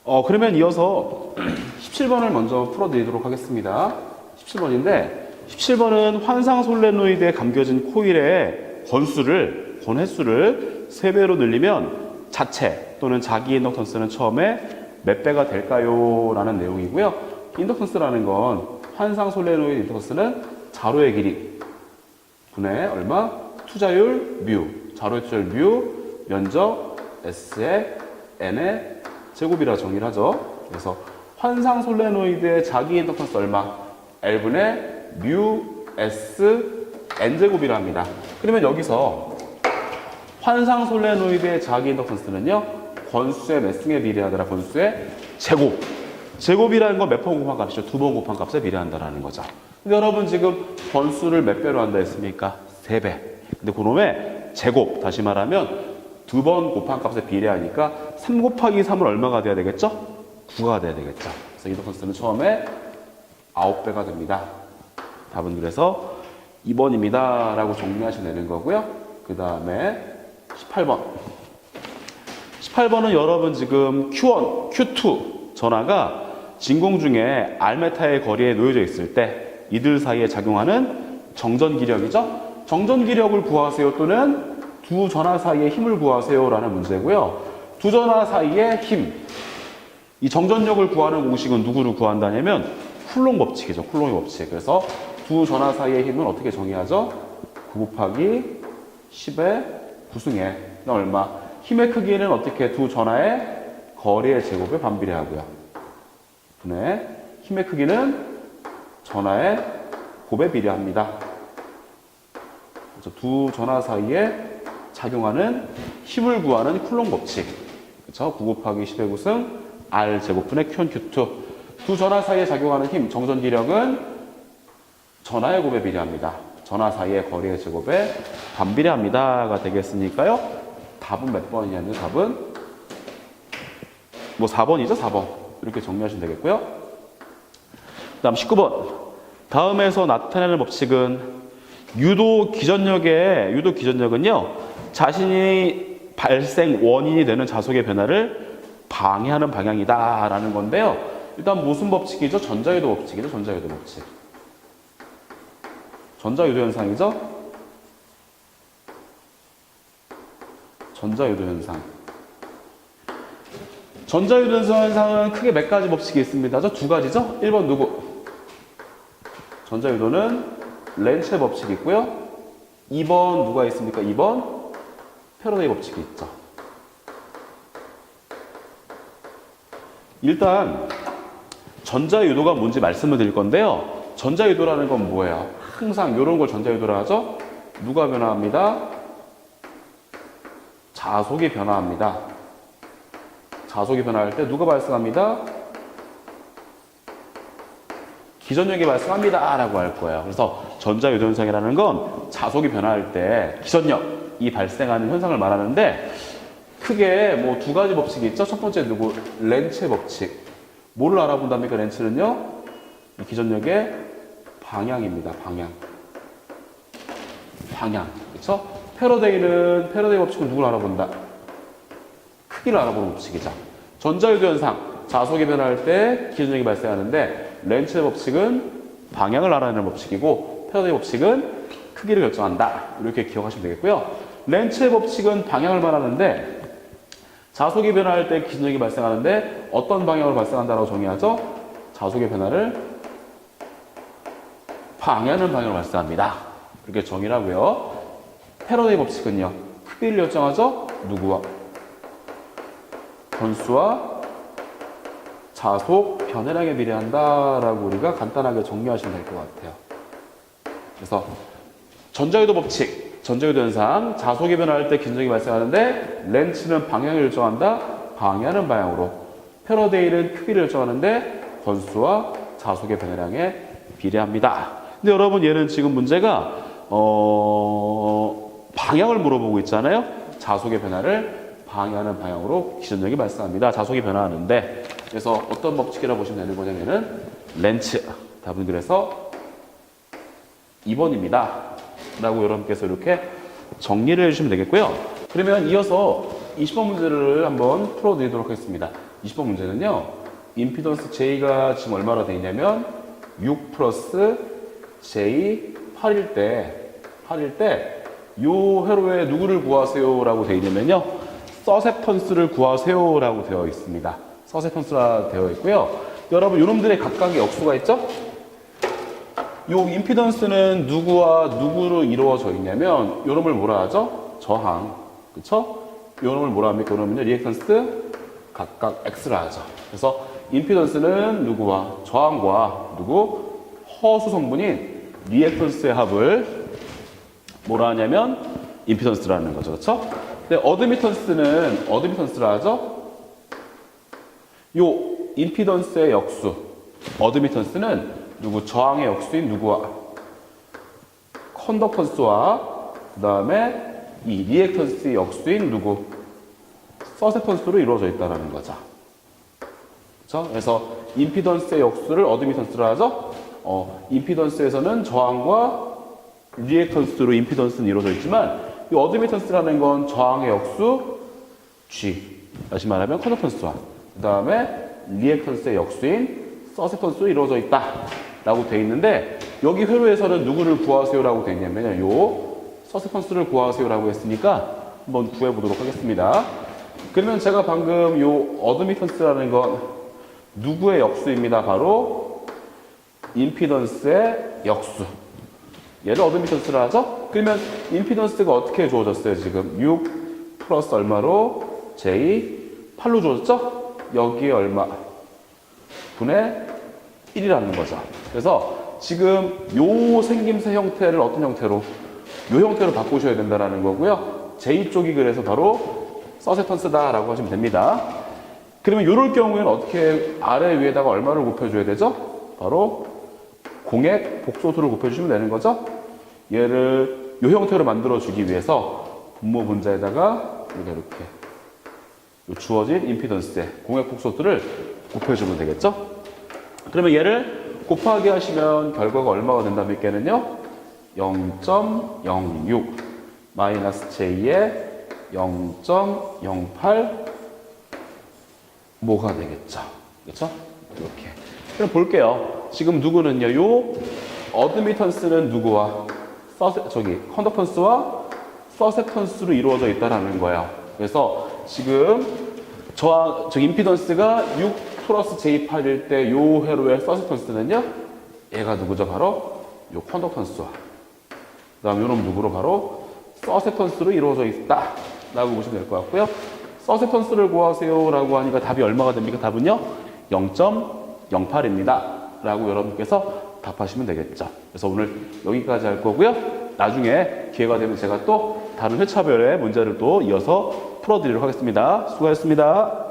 그러면 이어서 17번을 먼저 풀어드리도록 하겠습니다. 17번인데 17번은 환상 솔레노이드에 감겨진 코일의 권횟수를 3배로 늘리면 자체 또는 자기 인덕턴스는 처음에 몇 배가 될까요? 라는 내용이고요. 인덕턴스라는 건 환상 솔레노이드 인덕턴스는 자로의 길이 분의 얼마? 투자율 뮤, 자로의 투자율 뮤, 면적 S의 N의 제곱이라 정의를 하죠. 그래서 환상 솔레노이드의 자기 인덕턴스 얼마? L분의 뮤 S N제곱이라 합니다. 그러면 여기서 환상 솔레노이드의 자기 인덕턴스는요, 권수의 몇 승에 비례하더라? 권수의 제곱. 제곱이라는 건 몇 번 곱한 값이죠? 2번 곱한 값에 비례한다라는 거죠. 근데 여러분 지금 권수를 몇 배로 한다 했습니까? 3배. 근데 그놈의 제곱, 다시 말하면 2번 곱한 값에 비례하니까 3 곱하기 3은 얼마가 돼야 되겠죠? 9가 돼야 되겠죠. 그래서 인덕턴스는 처음에 9배가 됩니다. 답은 그래서 2번입니다. 라고 정리하시면 되는 거고요. 그 다음에 18번. 18번은 여러분 지금 Q1, Q2 전하가 진공 중에 R메타의 거리에 놓여져 있을 때 이들 사이에 작용하는 정전기력이죠. 정전기력을 구하세요 또는 두 전하 사이의 힘을 구하세요 라는 문제고요. 두 전하 사이의 힘, 이 정전력을 구하는 공식은 누구를 구한다냐면 쿨롱 법칙이죠. 쿨롱의 법칙. 그래서 두 전하 사이의 힘은 어떻게 정의하죠? 9 곱하기 10의 9승에 얼마? 힘의 크기는 어떻게? 두 전하의 거리의 제곱에 반비례하고요. 분의 힘의 크기는 전하의 곱에 비례합니다. 그래서 두 전하 사이에 작용하는 힘을 구하는 쿨롱 법칙. 그렇죠? 9 곱하기 10의 9승 R 제곱분의 Q1, Q2. 두 전하 사이에 작용하는 힘, 정전기력은 전하의 곱에 비례합니다. 전하 사이의 거리의 제곱에 반비례합니다가 되겠으니까요. 답은 몇 번이냐면 답은 뭐 4번이죠. 4번. 이렇게 정리하시면 되겠고요. 그 다음 19번. 다음에서 나타내는 법칙은 유도 기전력은요. 자신이 발생 원인이 되는 자속의 변화를 방해하는 방향이다 라는 건데요. 일단 무슨 법칙이죠? 전자유도 법칙이죠. 전자유도 법칙. 전자유도 현상이죠. 전자유도 현상. 전자유도 현상은 크게 몇 가지 법칙이 있습니다. 두 가지죠? 1번 누구? 전자유도는 렌츠의 법칙이 있고요. 2번 누가 있습니까? 2번 패러데이 법칙이 있죠. 일단 전자유도가 뭔지 말씀을 드릴 건데요. 전자유도라는 건 뭐예요? 항상 이런 걸 전자유도라 하죠. 누가 변화합니다? 자속이 변화합니다. 자속이 변화할 때 누가 발생합니다? 기전력이 발생합니다 라고 할 거예요. 그래서 전자유도 현상이라는 건 자속이 변화할 때 기전력이 발생하는 현상을 말하는데 크게 뭐 두 가지 법칙이 있죠. 첫 번째 누구? 렌츠의 법칙. 뭐를 알아본답니까? 렌츠는요. 이 기전력의 방향입니다. 방향. 그렇죠? 패러데이 법칙은 누굴 알아본다? 크기를 알아보는 법칙이죠. 전자유도 현상, 자속이 변화할 때 기전력이 발생하는데 렌츠의 법칙은 방향을 알아내는 법칙이고 패러데이 법칙은 크기를 결정한다. 이렇게 기억하시면 되겠고요. 렌츠의 법칙은 방향을 말하는데 자속이 변화할 때 기전력이 발생하는데 어떤 방향으로 발생한다고 정의하죠? 자속의 변화를 방해하는 방향으로 발생합니다. 이렇게 정의를 하고요. 패러데이 법칙은요. 크기를 결정하죠? 누구와? 권수와 자속 변화량에 비례한다라고 우리가 간단하게 정리하시면 될 것 같아요. 그래서 전자유도 법칙, 전자유도 현상, 자속이 변화할 때 기전력이 발생하는데 렌츠는 방향을 결정한다. 방해하는 방향으로. 패러데이는 크기를 결정하는데 권수와 자속의 변화량에 비례합니다. 근데 여러분 얘는 지금 문제가 방향을 물어보고 있잖아요. 자속의 변화를 방해하는 방향으로 기전력이 발생합니다. 자속이 변화하는데 그래서 어떤 법칙이라고 보시면 되는 거냐면은 렌츠. 답은 그래서 2번입니다. 라고 여러분께서 이렇게 정리를 해주시면 되겠고요. 그러면 이어서 20번 문제를 한번 풀어드리도록 하겠습니다. 20번 문제는요. 임피던스 J가 지금 얼마나 돼 있냐면 6 플러스 J 8일 때 요 회로에 누구를 구하세요 라고 되어 있냐면요. 서세턴스를 구하세요 라고 되어 있습니다. 서세턴스라 되어 있고요. 여러분 요놈들의 각각의 역수가 있죠? 요 임피던스는 누구와 누구로 이루어져 있냐면 요놈을 뭐라 하죠? 저항. 그쵸? 요놈을 뭐라 합니까? 요놈은요. 리액턴스 각각 X라 하죠. 그래서 임피던스는 누구와 저항과 누구? 허수 성분인 리액턴스의 합을 뭐라 하냐면 임피던스라는 거죠. 그렇죠? 근데 어드미턴스라 하죠. 요 임피던스의 역수 어드미턴스는 누구? 저항의 역수인 누구와? 컨덕턴스와 그 다음에 이 리액턴스의 역수인 누구? 서세턴스로 이루어져 있다는 거죠. 그렇죠? 그래서 임피던스의 역수를 어드미턴스라 하죠. 임피던스에서는 저항과 리액턴스로 임피던스는 이루어져 있지만 이 어드미턴스라는 건 저항의 역수 G, 다시 말하면 컨덕턴스와 그 다음에 리액턴스의 역수인 서세턴스로 이루어져 있다 라고 돼 있는데 여기 회로에서는 누구를 구하세요 라고 돼 있냐면 요 서세턴스를 구하세요 라고 했으니까 한번 구해보도록 하겠습니다. 그러면 제가 방금 요 어드미턴스라는 건 누구의 역수입니다. 바로 임피던스의 역수. 얘를 어드미턴스라 하죠? 그러면 임피던스가 어떻게 주어졌어요? 지금 6 플러스 얼마로? J 8로 주어졌죠? 여기에 얼마? 분의 1이라는 거죠. 그래서 지금 요 생김새 형태를 어떤 형태로? 요 형태로 바꾸셔야 된다는 거고요. J 쪽이 그래서 바로 서세턴스다라고 하시면 됩니다. 그러면 이럴 경우에는 어떻게 아래 위에다가 얼마를 곱해줘야 되죠? 바로 공액 복소수를 곱해주시면 되는 거죠. 얘를 이 형태로 만들어주기 위해서 분모 분자에다가 이렇게 주어진 임피던스의 공액 복소수를 곱해주면 되겠죠. 그러면 얘를 곱하기 하시면 결과가 얼마가 된다니까는요. 0.06 마이너스 J의 0.08 뭐가 되겠죠. 그렇죠? 이렇게. 그럼 볼게요. 지금 누구는요. 요 어드미턴스는 누구와 컨덕턴스와 서세턴스로 이루어져 있다라는 거예요. 그래서 지금 저 임피던스가 6 플러스 J8일 때 요 회로의 서세턴스는요. 얘가 누구죠? 바로 요 컨덕턴스와 그 다음 요놈 누구로 바로 서세턴스로 이루어져 있다 라고 보시면 될 것 같고요. 서세턴스를 구하세요 라고 하니까 답이 얼마가 됩니까? 답은요 0.08입니다 라고 여러분께서 답하시면 되겠죠. 그래서 오늘 여기까지 할 거고요. 나중에 기회가 되면 제가 또 다른 회차별의 문제를 또 이어서 풀어드리도록 하겠습니다. 수고하셨습니다.